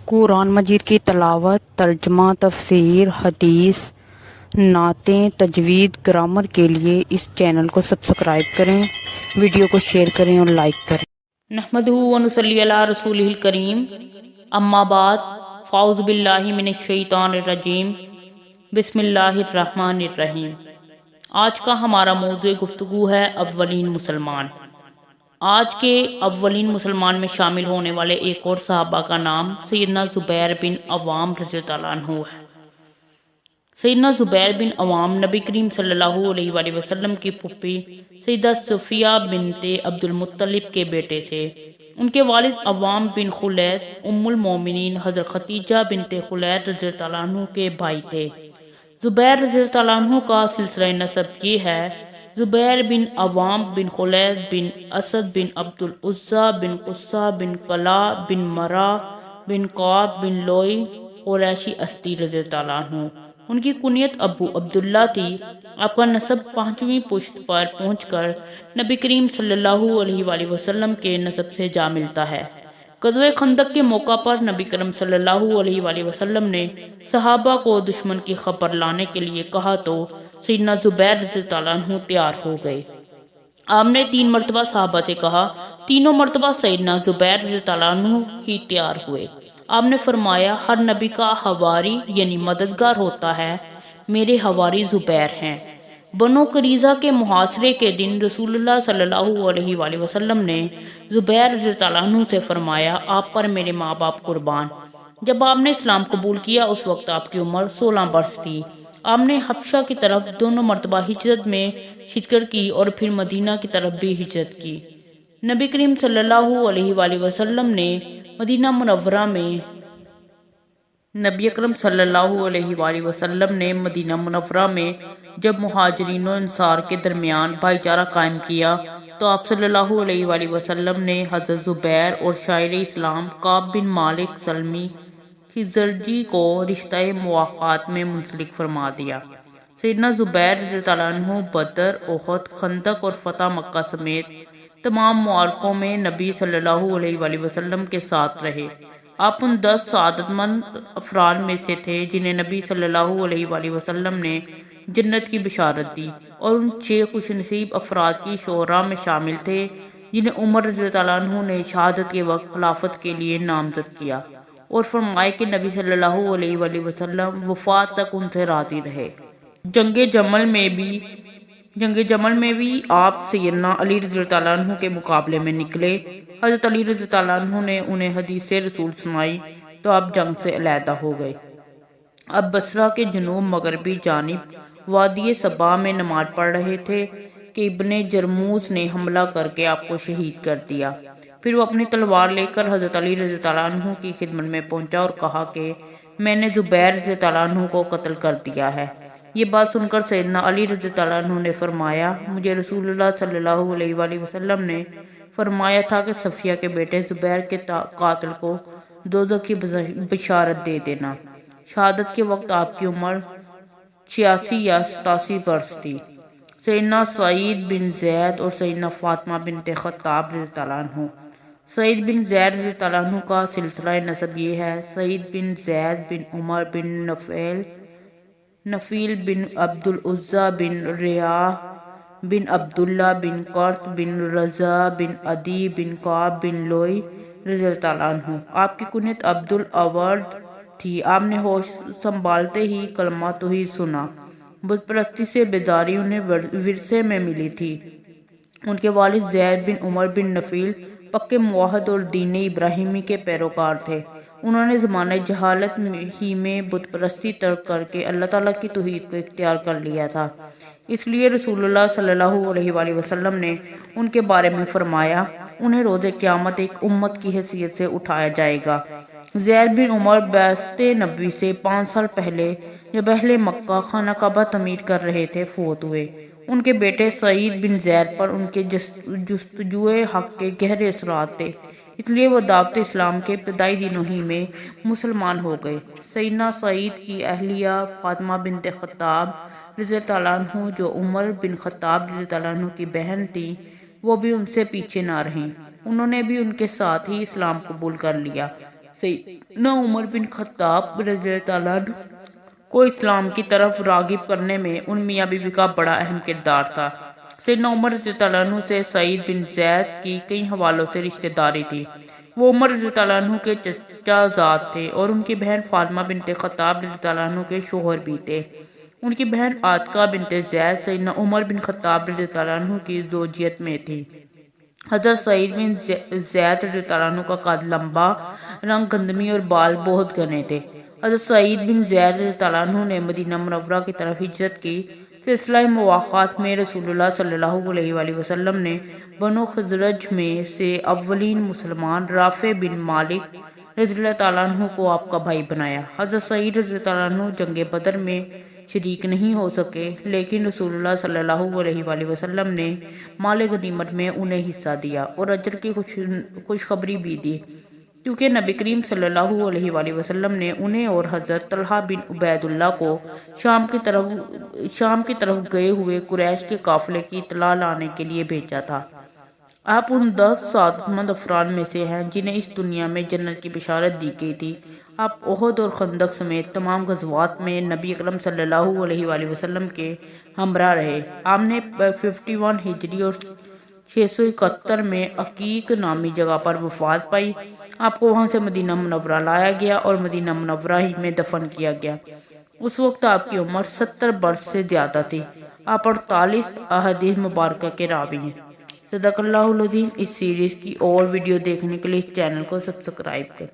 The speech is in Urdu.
قرآن مجید کی تلاوت، ترجمہ، تفسیر، حدیث، نعتیں، تجوید، گرامر کے لیے اس چینل کو سبسکرائب کریں، ویڈیو کو شیئر کریں اور لائک کریں۔ نحمدہ ونصلی علی رسولہ الکریم، اما بعد، فاعوذ باللہ من الشیطان الرجیم، بسم اللہ الرحمن الرحیم۔ آج کا ہمارا موضوع گفتگو ہے اولین مسلمان۔ آج کے اولین مسلمان میں شامل ہونے والے ایک اور صحابہ کا نام سیدنا زبیر بن عوام رضی اللہ عنہ ہے۔ سیدنا زبیر بن عوام نبی کریم صلی اللہ علیہ وآلہ وسلم کی پھپھی سیدہ صفیہ بنت عبد المطلب کے بیٹے تھے۔ ان کے والد عوام بن خلید ام المومنین حضرت خدیجہ بنت خلید رضی اللہ عنہ کے بھائی تھے۔ زبیر رضی اللہ عنہ کا سلسلہ نسب یہ ہے: زبیر بن عوام بن خلید بن اسد بن عبد العزیٰ بن قصہ بن کلا بن مرہ بن قعب بن لوئی قریشی اسدی رضی اللہ عنہ۔ ان کی کنیت ابو عبداللہ تھی۔ آپ کا نسب 5ویں پشت پر پہنچ کر نبی کریم صلی اللہ علیہ وآلہ وسلم کے نسب سے جا ملتا ہے۔ غزوہ خندق کے موقع پر نبی کریم صلی اللہ علیہ وآلہ وسلم نے صحابہ کو دشمن کی خبر لانے کے لیے کہا تو سیدنا زبیر رضی اللہ عنہ تیار ہو گئے۔ آپ نے 3 مرتبہ صحابہ سے کہا، تینوں مرتبہ سیدنا زبیر رضی اللہ عنہ ہی تیار ہوئے۔ آپ نے فرمایا، ہر نبی کا حواری یعنی مددگار ہوتا ہے، میرے حواری زبیر ہیں۔ بنو قریظہ کے محاصرے کے دن رسول اللہ صلی اللہ علیہ وآلہ وسلم نے زبیر رضی اللہ عنہ سے فرمایا، آپ پر میرے ماں باپ قربان۔ جب آپ نے اسلام قبول کیا اس وقت آپ کی عمر 16 برس تھی۔ آپ نے حبشہ کی طرف دونوں مرتبہ ہجرت میں شرکت کی اور پھر مدینہ کی طرف بھی ہجرت کی۔ نبی کریم صلی اللہ علیہ وآلہ وسلم نے مدینہ منورہ میں نبی اکرم صلی اللہ علیہ وآلہ وسلم نے مدینہ منورہ میں جب مہاجرین و انصار کے درمیان بھائی چارہ قائم کیا تو آپ صلی اللہ علیہ وآلہ وسلم نے حضرت زبیر اور شاعر اسلام کعب بن مالک سلمی خزرجی کو رشتہ مواخات میں منسلک فرما دیا۔ سیدنا زبیر رضی اللہ عنہ بدر، احد، خندق اور فتح مکہ سمیت تمام معرکوں میں نبی صلی اللہ علیہ وآلہ وسلم کے ساتھ رہے۔ آپ ان 10 سعادت مند افراد میں سے تھے جنہیں نبی صلی اللہ علیہ وآلہ وسلم نے جنت کی بشارت دی، اور ان 6 خوش نصیب افراد کی شعراء میں شامل تھے جنہیں عمر رضی اللہ عنہ نے شہادت کے وقت خلافت کے لیے نامزد کیا اور فرمائے کہ نبی صلی اللہ علیہ وآلہ وسلم وفات تک ان سے راضی رہے۔ جنگ جمل میں بھی آپ سیدنا علی رضی اللہ عنہ کے مقابلے میں نکلے۔ حضرت علی رضی اللہ عنہ نے انہیں حدیث رسول سنائی تو آپ جنگ سے علیحدہ ہو گئے۔ اب بصرہ کے جنوب مغربی جانب وادی صبا میں نماز پڑھ رہے تھے کہ ابن جرموز نے حملہ کر کے آپ کو شہید کر دیا۔ پھر وہ اپنی تلوار لے کر حضرت علی رضی اللہ عنہ کی خدمت میں پہنچا اور کہا کہ میں نے زبیر رضی اللہ عنہ کو قتل کر دیا ہے۔ یہ بات سن کر سیدنا علی رضی اللہ عنہ نے فرمایا، مجھے رسول اللہ صلی اللہ علیہ وآلہ وسلم نے فرمایا تھا کہ صفیہ کے بیٹے زبیر کے قاتل کو دوزخ کی بشارت دے دینا۔ شہادت کے وقت آپ کی عمر 86 یا 87 برس تھی۔ سیدنا سعید بن زید اور سیدنا فاطمہ بنت خطاب رضی اللہ عنہ۔ سعید بن زید رضی اللہ عنہ کا سلسلہ نسب یہ ہے: سعید بن زید بن عمر بن نفیل بن عبد العزیٰ بن ریاح بن عبداللہ بن قرط بن رضا بن عدی بن قعب بن لوئی رضی اللہ عنہ۔ آپ کی کنیت عبد الاورد تھی۔ آپ نے ہوش سنبھالتے ہی کلمہ توحید سنا۔ بت پرستی سے بیداری انہیں ورثے میں ملی تھی۔ ان کے والد زید بن عمر بن نفیل پکے موحد اور دین ابراہیمی کے پیروکار تھے۔ انہوں نے زمانہ جہالت ہی میں بت پرستی ترک کر کے اللہ تعالیٰ کی توحید کو اختیار کر لیا تھا۔ اس لیے رسول اللہ صلی اللہ علیہ وآلہ وسلم نے ان کے بارے میں فرمایا، انہیں روز قیامت ایک امت کی حیثیت سے اٹھایا جائے گا۔ زید بن عمر بعثت نبوی سے 5 سال پہلے جب اہل مکہ خانہ کعبہ تعمیر کر رہے تھے فوت ہوئے۔ ان کے بیٹے سعید بن زید پر ان کے جستجوئے حق کے گہرے اثرات تھے، اس لیے وہ دعوت اسلام کے ابتدائی دنوں ہی میں مسلمان ہو گئے۔ سیدنا سعید کی اہلیہ فاطمہ بنت خطاب رضی اللہ عنہ جو عمر بن خطاب رضی اللہ عنہ کی بہن تھی، وہ بھی ان سے پیچھے نہ رہیں۔ انہوں نے بھی ان کے ساتھ ہی اسلام قبول کر لیا۔ سیدنا عمر بن خطاب رضی اللہ تعالیٰ عنہ کو اسلام کی طرف راغب کرنے میں ان میاں بیوی کا بڑا اہم کردار تھا۔ سیدنا عمر رضی اللہ عنہ سے سعید بن زید کی کئی حوالوں سے رشتہ داری تھی۔ وہ عمر رضی اللہ عنہ کے چچا زاد تھے اور ان کی بہن فاطمہ بنت خطاب رضی اللہ عنہ کے شوہر بھی تھے۔ ان کی بہن عاتقہ بنت زید سیدنا عمر بن خطاب رضی اللہ عنہ کی زوجیت میں تھی۔ حضرت سعید بن زید رضی اللہ عنہ کا قد لمبا، رنگ گندمی اور بال بہت گھنے تھے۔ حضرت سعید بن زید رضی اللہ عنہ نے مدینہ منورہ کی طرف ہجرت کی۔ سلسلہ مواخات میں رسول اللہ صلی اللہ علیہ وآلہ وسلم نے بنو خزرج میں سے اولین مسلمان رافع بن مالک رضی اللہ تعالیٰ عنہ کو آپ کا بھائی بنایا۔ حضرت سعید رضی اللہ عنہ جنگ بدر میں شریک نہیں ہو سکے، لیکن رسول اللہ صلی اللہ علیہ وآلہ وسلم نے مال غنیمت میں انہیں حصہ دیا اور اجر کی خوشخبری بھی دی، کیونکہ نبی کریم صلی اللہ علیہ وآلہ وسلم نے انہیں اور حضرت طلحہ بن عبید اللہ کو شام کی طرف گئے ہوئے قریش کے قافلے کی اطلاع لانے کے لیے بھیجا تھا۔ آپ ان 10 سعادت مند افراد میں سے ہیں جنہیں اس دنیا میں جنت کی بشارت دی گئی تھی۔ آپ احد اور خندق سمیت تمام غزوات میں نبی اکرم صلی اللہ علیہ وآلہ وسلم کے ہمراہ رہے۔ آپ نے 51 ہجری اور 671 میں عقیق نامی جگہ پر وفات پائی۔ آپ کو وہاں سے مدینہ منورہ لایا گیا اور مدینہ منورہ ہی میں دفن کیا گیا۔ اس وقت آپ کی عمر 70 برس سے زیادہ تھی۔ آپ 48 احادیث مبارکہ کے راوی ہیں۔ صدق اللہ العظیم۔ اس سیریز کی اور ویڈیو دیکھنے کے لیے اس چینل کو سبسکرائب کریں۔